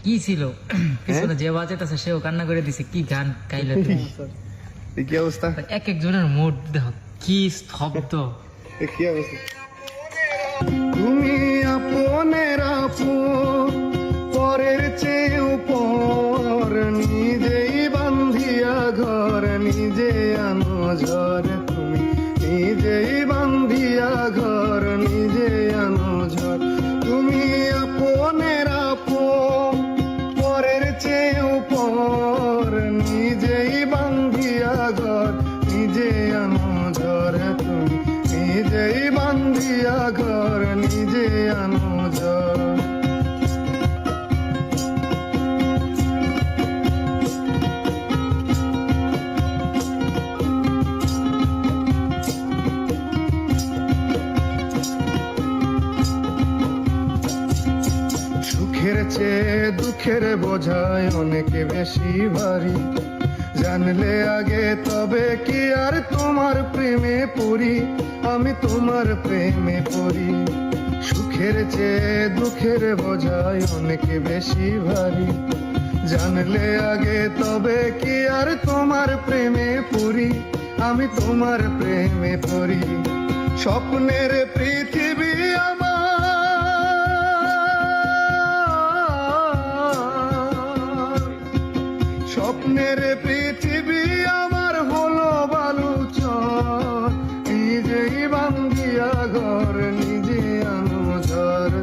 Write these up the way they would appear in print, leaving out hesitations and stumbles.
কি ছিল পিছনে যে বাজেটাছে সেও কান্না করে দিছে। কি গান গাইলে তুমি? কি অবস্থা? এক একজনের মুড দেখো, কি স্তব্ধ। কি অবস্থা? তুমি আপনের আপন, পরের চেয়েও পর, নিজেই বান্ধিয়া ঘর, নিজে আনো ঝড়। তুমি নিজেই বান্ধিয়া ঘর, নিজে আনো ঝড়। তুমি আপনের আপন, পরের চেয়েও পর, নিজেই বান্ধিয়া ঘর, নিজে আনো ঝড়। তুমি নিজেই বান্ধিয়া ঘর, নিজে আনো ঝড়। সুখের চেয়ে দুঃখের বোঝায় অনেক বেশি ভারী, জানলে আগে তবে কি আর তোমার প্রেমে পড়ি, আমি তোমার প্রেমে পড়ি। সুখের চেয়ে দুঃখের বোঝায় অনেক বেশি ভারী, জানলে আগে তবে কি আর তোমার প্রেমে পড়ি, আমি তোমার প্রেমে পড়ি। স্বপ্নের পৃথিবী আমার, স্বপ্নের পৃথিবী আমার হলো বালুচর, নিজেই বান্ধিয়া ঘর, নিজে আনো ঝড়।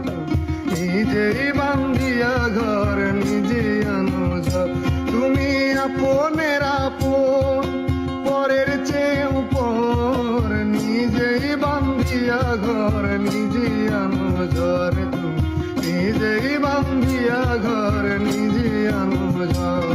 নিজেই বান্ধিয়া ঘর, নিজে আনো ঝড়। তুমি আপনের আপন, পরের চেয়েও পর, নিজেই বান্ধিয়া ঘর, নিজে আনো ঝড়। তুমি নিজেই বান্ধিয়া ঘর, নিজে আনো ঝড়।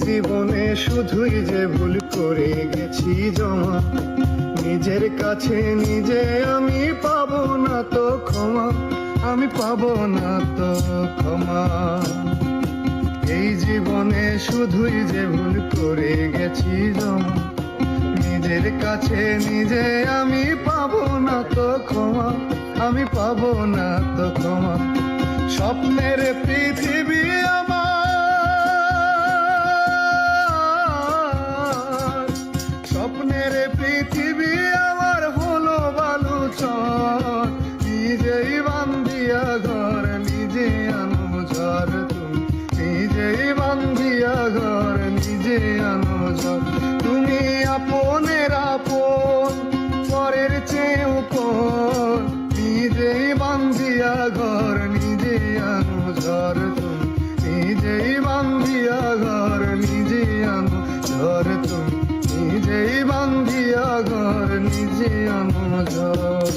জীবনে শুধুই যে ভুল করে গেছি জমা, নিজের কাছে নিজে আমি পাবো না তো ক্ষমা, আমি পাবো না তো ক্ষমা। এই জীবনে শুধুই যে ভুল করে গেছি জমা, নিজের কাছে নিজে আমি পাবো না তো ক্ষমা, আমি পাবো না তো ক্ষমা। স্বপ্নের পৃথিবী আমার, স্বপ্নের পৃথিবী আমার হলো বালুচর, নিজেই বান্ধিয়া ঘর, নিজে আনো ঝড়। তুমি নিজেই বান্ধিয়া ঘর, নিজে আনো ঝড়। তুমি আপনের আপন, পরের চেয়েও পর, নিজেই বান্ধিয়া ঘর, নিজে আনো ঝড়। তুমি নিজেই বান্ধিয়া ঘর, নিজে আনো ঝড়। তুমি নিজেই বান্ধিয়া ঘর, নিজে আনো ঝড়।